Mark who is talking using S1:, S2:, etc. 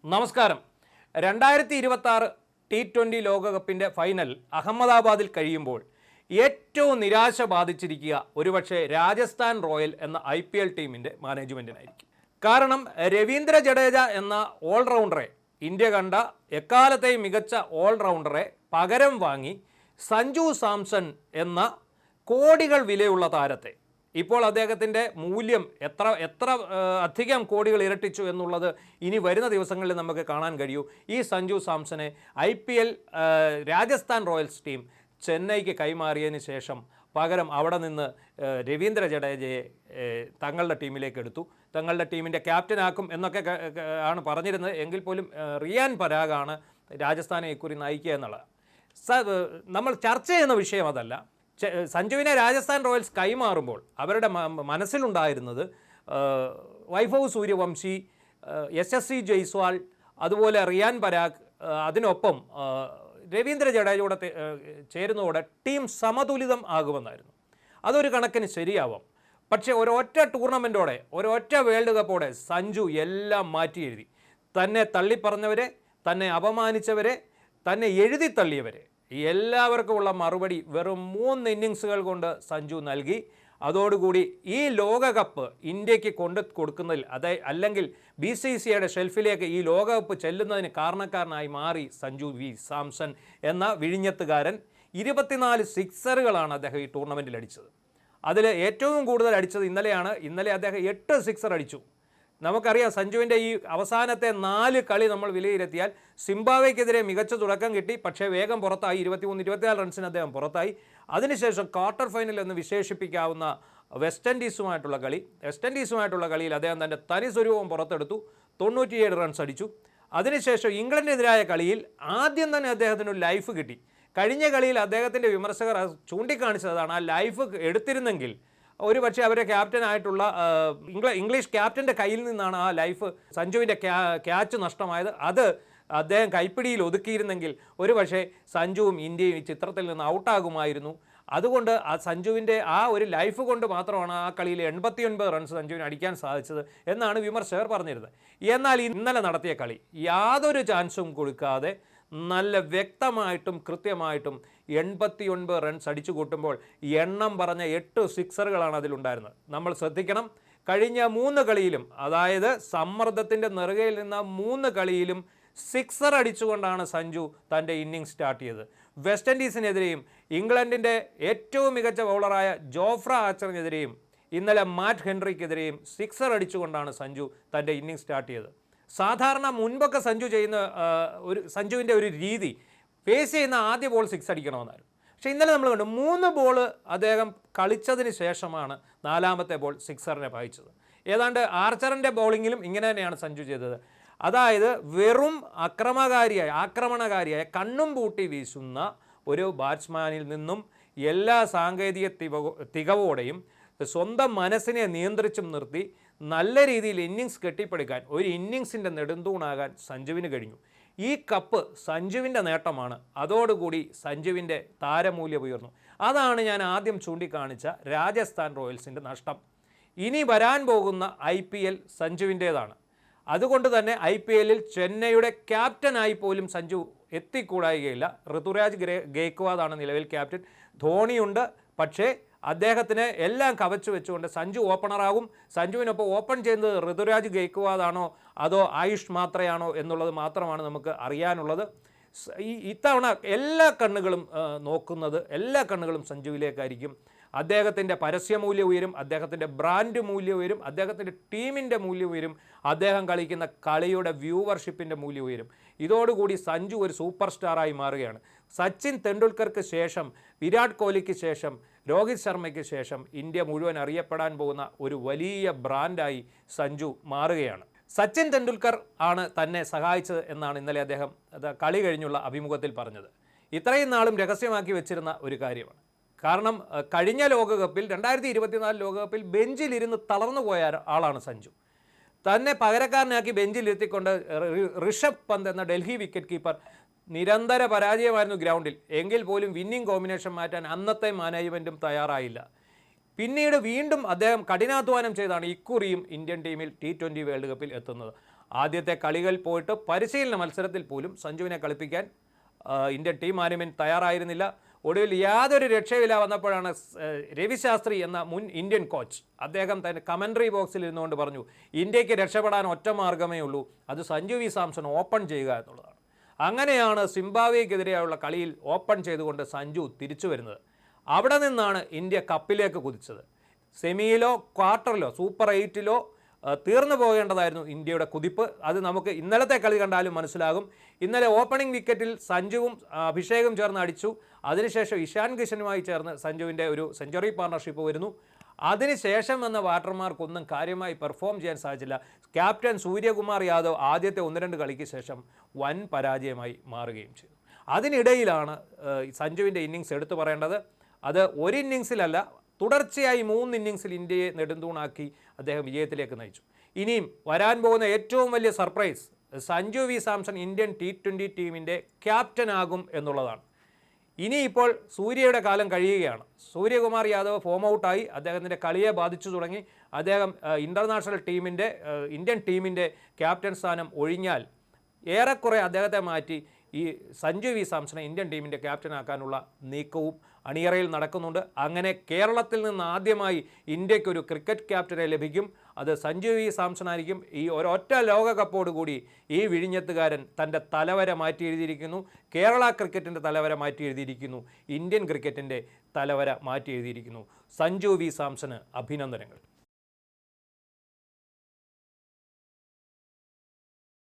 S1: നമസ്കാരം. 2026 T20 ലോകകപ്പിൻ്റെ final അഹമ്മദാബാദിൽ കഴിയുമ്പോൾ ഏറ്റവും നിരാശ ബാധിച്ചിരിക്കുക ഒരുപക്ഷെ രാജസ്ഥാൻ റോയൽ എന്ന IPL ടീമിൻ്റെ മാനേജ്മെൻറ്റിനായിരിക്കും. കാരണം രവീന്ദ്ര ജഡേജ എന്ന ഓൾറൗണ്ടറെ, ഇന്ത്യ കണ്ട എക്കാലത്തെയും മികച്ച ഓൾറൗണ്ടറെ പകരം വാങ്ങി സഞ്ജു സാംസൺ എന്ന കോടികൾ വിലയുള്ള താരത്തെ, ഇപ്പോൾ അദ്ദേഹത്തിൻ്റെ മൂല്യം എത്ര അധികം കോടികൾ ഇരട്ടിച്ചു എന്നുള്ളത് ഇനി വരുന്ന ദിവസങ്ങളിൽ നമുക്ക് കാണാൻ കഴിയൂ. ഈ സഞ്ജു സാംസനെ IPL രാജസ്ഥാൻ റോയൽസ് ടീം ചെന്നൈക്ക് കൈമാറിയതിന് ശേഷം പകരം അവിടെ നിന്ന് രവീന്ദ്ര ജഡേജയെ തങ്ങളുടെ ടീമിലേക്ക് എടുത്തു. തങ്ങളുടെ ടീമിൻ്റെ ക്യാപ്റ്റനാക്കും എന്നൊക്കെ ആണ് പറഞ്ഞിരുന്നത്. എങ്കിൽ പോലും റിയാൻ പരാഗാണ് രാജസ്ഥാനെ ഇക്കുറി നയിക്കുക എന്നുള്ളത്. നമ്മൾ ചർച്ച ചെയ്യുന്ന വിഷയം അതല്ല. സഞ്ജുവിനെ രാജസ്ഥാൻ റോയൽസ് കൈമാറുമ്പോൾ അവരുടെ മനസ്സിലുണ്ടായിരുന്നത് വൈഭവ് സൂര്യവംശി, SSC ജയ്സ്വാൾ, അതുപോലെ റിയാൻ പരാഗ്, അതിനൊപ്പം രവീന്ദ്ര ജഡേജയോടെ ചേരുന്നതോടെ ടീം സമതുലിതം ആകുമെന്നായിരുന്നു. അതൊരു കണക്കിന് ശരിയാവാം. പക്ഷേ ഒരൊറ്റ ടൂർണമെൻറ്റോടെ, ഒരൊറ്റ വേൾഡ് കപ്പോടെ സഞ്ജു എല്ലാം മാറ്റി എഴുതി. തന്നെ തള്ളിപ്പറഞ്ഞവരെ, തന്നെ അപമാനിച്ചവരെ, തന്നെ എഴുതി തള്ളിയവരെ എല്ലാവർക്കുമുള്ള മറുപടി വെറും 3 ഇന്നിങ്സുകൾ കൊണ്ട് സഞ്ജു നൽകി. അതോടുകൂടി ഈ ലോകകപ്പ് ഇന്ത്യക്ക് കൊടുക്കുന്നതിൽ അല്ലെങ്കിൽ BCCIയുടെ ഷെൽഫിലേക്ക് ഈ ലോകകപ്പ് ചെല്ലുന്നതിന് കാരണക്കാരനായി മാറി സഞ്ജു സാംസൺ എന്ന വിഴിഞ്ഞത്തുകാരൻ. 24 സിക്സറുകളാണ് അദ്ദേഹം ഈ ടൂർണമെൻറ്റിൽ അടിച്ചത്. അതിൽ ഏറ്റവും കൂടുതൽ അടിച്ചത് ഇന്നലെയാണ്. ഇന്നലെ അദ്ദേഹം 8 സിക്സർ അടിച്ചു. നമുക്കറിയാം സഞ്ജുവിൻ്റെ ഈ അവസാനത്തെ 4 കളി നമ്മൾ വിലയിരുത്തിയാൽ സിംബാബ്വേക്കെതിരെ മികച്ച തുടക്കം കിട്ടി, പക്ഷേ വേഗം പുറത്തായി. 23-24 റൺസിന് അദ്ദേഹം പുറത്തായി. അതിനുശേഷം ക്വാർട്ടർ ഫൈനൽ എന്ന് വിശേഷിപ്പിക്കാവുന്ന വെസ്റ്റ് ഇൻഡീസുമായിട്ടുള്ള കളിയിൽ അദ്ദേഹം തൻ്റെ തനി സ്വരൂപം പുറത്തെടുത്തു. 97 റൺസ് അടിച്ചു. അതിനുശേഷം ഇംഗ്ലണ്ടിനെതിരായ കളിയിൽ ആദ്യം തന്നെ അദ്ദേഹത്തിന് ഒരു ലൈഫ് കിട്ടി. കഴിഞ്ഞ കളിയിൽ അദ്ദേഹത്തിൻ്റെ വിമർശകർ ചൂണ്ടിക്കാണിച്ചതാണ്, ആ ലൈഫ് എടുത്തിരുന്നെങ്കിൽ ഒരുപക്ഷെ അവരെ ക്യാപ്റ്റനായിട്ടുള്ള ഇംഗ്ലീഷ് ക്യാപ്റ്റൻ്റെ കയ്യിൽ നിന്നാണ് ആ ലൈഫ് സഞ്ജുവിൻ്റെ ക്യാച്ച് നഷ്ടമായത്. അത് അദ്ദേഹം കൈപ്പിടിയിൽ ഒതുക്കിയിരുന്നെങ്കിൽ ഒരുപക്ഷെ സഞ്ജുവും ഇന്ത്യയും ഈ ചിത്രത്തിൽ നിന്ന് ഔട്ടാകുമായിരുന്നു. അതുകൊണ്ട് ആ സഞ്ജുവിൻ്റെ ആ ഒരു ലൈഫ് കൊണ്ട് മാത്രമാണ് ആ കളിയിൽ 89 റൺസ് സഞ്ജുവിന് അടിക്കാൻ സാധിച്ചത് എന്നാണ് വിമർശകർ പറഞ്ഞിരുന്നത്. എന്നാൽ ഇന്നലെ നടത്തിയ കളി യാതൊരു ചാൻസും കൊടുക്കാതെ നല്ല വ്യക്തമായിട്ടും കൃത്യമായിട്ടും 89 റൺസ് അടിച്ചു കൂട്ടുമ്പോൾ എണ്ണം പറഞ്ഞ 8 സിക്സറുകളാണ് അതിലുണ്ടായിരുന്നത്. നമ്മൾ ശ്രദ്ധിക്കണം, കഴിഞ്ഞ 3 കളിയിലും, അതായത് സമ്മർദ്ദത്തിൻ്റെ നെറുകയിൽ നിന്ന 3 കളിയിലും സിക്സർ അടിച്ചുകൊണ്ടാണ് സഞ്ജു തൻ്റെ ഇന്നിംഗ്സ് സ്റ്റാർട്ട് ചെയ്തത്. വെസ്റ്റ് ഇൻഡീസിനെതിരെയും ഇംഗ്ലണ്ടിൻ്റെ ഏറ്റവും മികച്ച ബൗളറായ ജോഫ്ര ആർച്ചറിനെതിരെയും ഇന്നലെ മാറ്റ് ഹെൻറിക്കെതിരെയും സിക്സർ അടിച്ചുകൊണ്ടാണ് സഞ്ജു തൻ്റെ ഇന്നിംഗ്സ് സ്റ്റാർട്ട് ചെയ്തത്. സാധാരണ മുൻപൊക്കെ സഞ്ജുവിൻ്റെ ഒരു രീതി ഫേസ് ചെയ്യുന്ന ആദ്യ ബോൾ 6 അടിക്കണമെന്നായിരുന്നു. പക്ഷേ ഇന്നലെ നമ്മൾ കണ്ടു 3 ബോൾ അദ്ദേഹം കളിച്ചതിന് ശേഷമാണ് 4ാമത്തെ ബോൾ സിക്സറിനെ പായിച്ചത്. ഏതാണ്ട് ആർച്ചറിൻ്റെ ബൗളിങ്ങിലും ഇങ്ങനെ തന്നെയാണ് സഞ്ജു ചെയ്തത്. അതായത് വെറും ആക്രമണകാരിയായ കണ്ണും പൂട്ടി വീശുന്ന ഒരു ബാറ്റ്സ്മാനിൽ നിന്നും എല്ലാ സാങ്കേതിക തികവോടെയും സ്വന്തം മനസ്സിനെ നിയന്ത്രിച്ചും നിർത്തി നല്ല രീതിയിൽ ഇന്നിങ്സ് കെട്ടിപ്പടുക്കാൻ, ഒരു ഇന്നിങ്സിൻ്റെ നെടുന്തൂണാകാൻ സഞ്ജുവിന് കഴിഞ്ഞു. ഈ കപ്പ് സഞ്ജുവിൻ്റെ നേട്ടമാണ്. അതോടുകൂടി സഞ്ജുവിൻ്റെ താരമൂല്യം ഉയർന്നു. അതാണ് ഞാൻ ആദ്യം ചൂണ്ടിക്കാണിച്ച രാജസ്ഥാൻ റോയൽസിൻ്റെ നഷ്ടം. ഇനി വരാൻ പോകുന്ന IPL സഞ്ജുവിൻ്റേതാണ്. അതുകൊണ്ട് തന്നെ IPLൽ ചെന്നൈയുടെ ക്യാപ്റ്റനായി പോലും സഞ്ജു എത്തിക്കൂടായികയില്ല. ഋതുരാജ് ഗെയ്ക്വാദാണ് നിലവിൽ ക്യാപ്റ്റൻ. ധോണിയുണ്ട്, പക്ഷേ അദ്ദേഹത്തിന് എല്ലാം കവച്ചു വെച്ചുകൊണ്ട് സഞ്ജു ഓപ്പണറാകും. സഞ്ജുവിനൊപ്പം ഓപ്പൺ ചെയ്യുന്നത് ഋതുരാജ് ഗെയ്ക്വാദാണോ അതോ ആയുഷ് മാത്രയാണോ എന്നുള്ളത് മാത്രമാണ് നമുക്ക് അറിയാനുള്ളത്. ഇത്തവണ എല്ലാ കണ്ണുകളും സഞ്ജുവിലേക്കായിരിക്കും. അദ്ദേഹത്തിൻ്റെ പരസ്യമൂല്യം ഉയരും, അദ്ദേഹത്തിൻ്റെ ബ്രാൻഡ് മൂല്യം ഉയരും, അദ്ദേഹത്തിൻ്റെ ടീമിൻ്റെ മൂല്യം ഉയരും, അദ്ദേഹം കളിക്കുന്ന കളിയുടെ വ്യൂവർഷിപ്പിൻ്റെ മൂല്യം ഉയരും. ഇതോടുകൂടി സഞ്ജു ഒരു സൂപ്പർ സ്റ്റാറായി മാറുകയാണ്. സച്ചിൻ തെണ്ടുൽക്കർക്ക് ശേഷം, വിരാട് കോഹ്ലിക്ക് ശേഷം, രോഹിത് ശർമ്മയ്ക്ക് ശേഷം ഇന്ത്യ മുഴുവൻ അറിയപ്പെടാൻ പോകുന്ന ഒരു വലിയ ബ്രാൻഡായി സഞ്ജു മാറുകയാണ്. സച്ചിൻ തെണ്ടുൽക്കർ ആണ് തന്നെ സഹായിച്ചത് എന്നാണ് ഇന്നലെ അദ്ദേഹം കളി കഴിഞ്ഞുള്ള അഭിമുഖത്തിൽ പറഞ്ഞത്. ഇത്രയും നാളും രഹസ്യമാക്കി വെച്ചിരുന്ന ഒരു കാര്യമാണ്. കാരണം കഴിഞ്ഞ ലോകകപ്പിൽ 2024 ലോകകപ്പിൽ ബെഞ്ചിലിരുന്ന് തളർന്നു പോയ ആളാണ് സഞ്ജു. തന്നെ പകരക്കാരനാക്കി ബെഞ്ചിലിരുത്തിക്കൊണ്ട് ഋഷഭ് പന്ത് എന്ന ഡൽഹി വിക്കറ്റ് കീപ്പർ നിരന്തര പരാജയമായിരുന്നു ഗ്രൗണ്ടിൽ. എങ്കിൽ പോലും വിന്നിംഗ് കോമ്പിനേഷൻ മാറ്റാൻ അന്നത്തെ മാനേജ്മെൻറ്റും തയ്യാറായില്ല. പിന്നീട് വീണ്ടും അദ്ദേഹം കഠിനാധ്വാനം ചെയ്താണ് ഇക്കുറിയും ഇന്ത്യൻ ടീമിൽ T20 വേൾഡ് കപ്പിൽ എത്തുന്നത്. ആദ്യത്തെ കളികൾ പോയിട്ട് പരിശീലന മത്സരത്തിൽ പോലും സഞ്ജുവിനെ കളിപ്പിക്കാൻ ഇന്ത്യൻ ടീം മാനേജ്മെൻറ്റ് തയ്യാറായിരുന്നില്ല. ഒടുവിൽ യാതൊരു രക്ഷയില്ല വന്നപ്പോഴാണ് രവിശാസ്ത്രി എന്ന മുൻ ഇന്ത്യൻ കോച്ച് അദ്ദേഹം തന്നെ കമൻട്രി ബോക്സിൽ ഇരുന്നുകൊണ്ട് പറഞ്ഞു, ഇന്ത്യക്ക് രക്ഷപ്പെടാൻ ഒറ്റ മാർഗ്ഗമേ ഉള്ളൂ, അത് സഞ്ജു വി സാംസൺ ഓപ്പൺ ചെയ്യുക എന്നുള്ളതാണ്. അങ്ങനെയാണ് സിംബാബ്വേക്കെതിരെയുള്ള കളിയിൽ ഓപ്പൺ ചെയ്തുകൊണ്ട് സഞ്ജു തിരിച്ചു വരുന്നത്. അവിടെ നിന്നാണ് ഇന്ത്യ കപ്പിലേക്ക് കുതിച്ചത്. സെമിയിലോ ക്വാർട്ടറിലോ സൂപ്പർ 8-ലോ തീർന്നു പോകേണ്ടതായിരുന്നു ഇന്ത്യയുടെ കുതിപ്പ്. അത് നമുക്ക് ഇന്നലത്തെ കളി കണ്ടാലും മനസ്സിലാകും. ഇന്നലെ ഓപ്പണിംഗ് വിക്കറ്റിൽ സഞ്ജുവും അഭിഷേകും ചേർന്ന് അടിച്ചു. അതിനുശേഷം ഇഷാൻ കിഷനുമായി ചേർന്ന് സഞ്ജുവിൻ്റെ ഒരു സെഞ്ചുറി പാർട്ണർഷിപ്പ് വരുന്നു. അതിനുശേഷം വന്ന ബാറ്റർമാർക്കൊന്നും കാര്യമായി പെർഫോം ചെയ്യാൻ സാധിച്ചില്ല. ക്യാപ്റ്റൻ സൂര്യകുമാർ യാദവ് ആദ്യത്തെ 1-2 കളിക്ക് ശേഷം വൻ പരാജയമായി മാറുകയും ചെയ്തു. അതിനിടയിലാണ് സഞ്ജുവിൻ്റെ ഇന്നിങ്സ് എടുത്തു പറയേണ്ടത്. അത് ഒരു ഇന്നിങ്സിലല്ല, തുടർച്ചയായി 3 ഇന്നിങ്സിൽ ഇന്ത്യയെ നെടുന്തൂണാക്കി അദ്ദേഹം വിജയത്തിലേക്ക് നയിച്ചു. ഇനിയും വരാൻ പോകുന്ന ഏറ്റവും വലിയ surprise Sanju V Samson Indian T20 ടീമിൻ്റെ ക്യാപ്റ്റനാകും എന്നുള്ളതാണ്. ഇനിയിപ്പോൾ സൂര്യയുടെ കാലം കഴിയുകയാണ്. സൂര്യകുമാർ യാദവ് ഫോം ഔട്ടായി, അദ്ദേഹത്തിൻ്റെ കളിയെ ബാധിച്ചു തുടങ്ങി. അദ്ദേഹം ഇൻ്റർനാഷണൽ ടീമിൻ്റെ ഇന്ത്യൻ ടീമിൻ്റെ ക്യാപ്റ്റൻ സ്ഥാനം ഒഴിഞ്ഞാൽ ഏറെക്കുറെ അദ്ദേഹത്തെ മാറ്റി ഈ സഞ്ജു വി സാംസണെ ഇന്ത്യൻ ടീമിൻ്റെ ക്യാപ്റ്റനാക്കാനുള്ള നീക്കവും അണിയറയിൽ നടക്കുന്നുണ്ട്. അങ്ങനെ കേരളത്തിൽ നിന്ന് ആദ്യമായി ഇന്ത്യക്കൊരു ക്രിക്കറ്റ് ക്യാപ്റ്റനെ ലഭിക്കും. അത് സഞ്ജു വി സാംസൺ ആയിരിക്കും. ഈ ഒരൊറ്റ ലോകകപ്പോടുകൂടി ഈ വിഴിഞ്ഞത്തുകാരൻ തൻ്റെ തലവര മാറ്റി എഴുതിയിരിക്കുന്നു. കേരള ക്രിക്കറ്റിൻ്റെ തലവര മാറ്റി എഴുതിയിരിക്കുന്നു. ഇന്ത്യൻ ക്രിക്കറ്റിൻ്റെ തലവര മാറ്റി എഴുതിയിരിക്കുന്നു. സഞ്ജു വി സാംസണ് അഭിനന്ദനങ്ങൾ.